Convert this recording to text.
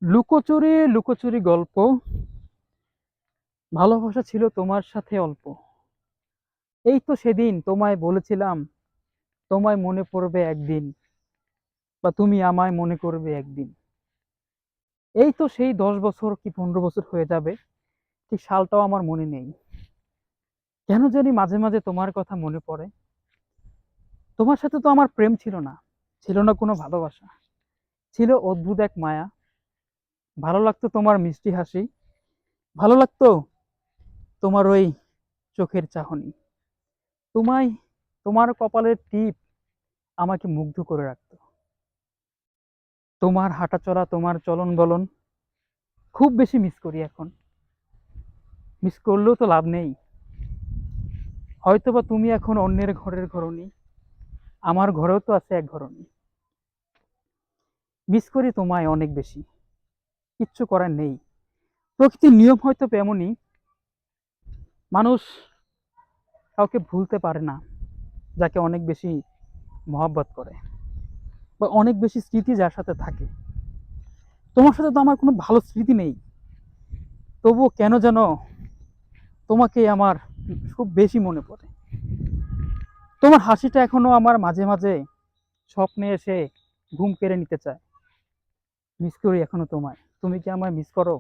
লুকোচুরি লুকোচুরি গল্প। ভালোবাসা ছিল তোমার সাথে অল্প। এই তো সেদিন তোমায় বলেছিলাম, তোমায় মনে পড়বে একদিন, বা তুমি আমায় মনে করবে একদিন। এই তো সেই 10 বছর কি 15 বছর হয়ে যাবে, ঠিক সালটাও আমার মনে নেই। কেন জানি মাঝে মাঝে তোমার কথা মনে পড়ে। তোমার সাথে তো আমার প্রেম ছিল না, ছিল না কোনো ভালোবাসা, ছিল অদ্ভুত এক মায়া। ভালো লাগতো তোমার মিষ্টি হাসি, ভালো লাগতো তোমার ওই চোখের চাহনি। তোমায়, তোমার কপালের টিপ আমাকে মুগ্ধ করে রাখতো। তোমার হাঁটা চলা, তোমার চলন বলন খুব বেশি মিস করি এখন। মিস করলেও তো লাভ নেই। হয়তোবা তুমি এখন অন্যের ঘরের ঘরণী, আমার ঘরেও তো আছে এক ঘরণী। মিস করি তোমায় অনেক বেশি, কিচ্ছু করার নেই। প্রকৃতির নিয়ম হয়তো এমনই, মানুষ কাউকে ভুলতে পারে না যাকে অনেক বেশি মহব্বত করে, বা অনেক বেশি স্মৃতি যার সাথে থাকে। তোমার সাথে তো আমার কোনো ভালো স্মৃতি নেই, তবুও কেন যেন তোমাকে আমার খুব বেশি মনে পড়ে। তোমার হাসিটা এখনো আমার মাঝে মাঝে স্বপ্নে এসে ঘুম কেড়ে নিতে চায়। মিস করি এখনো তোমায়। তুমি কি আমায় মিস করো?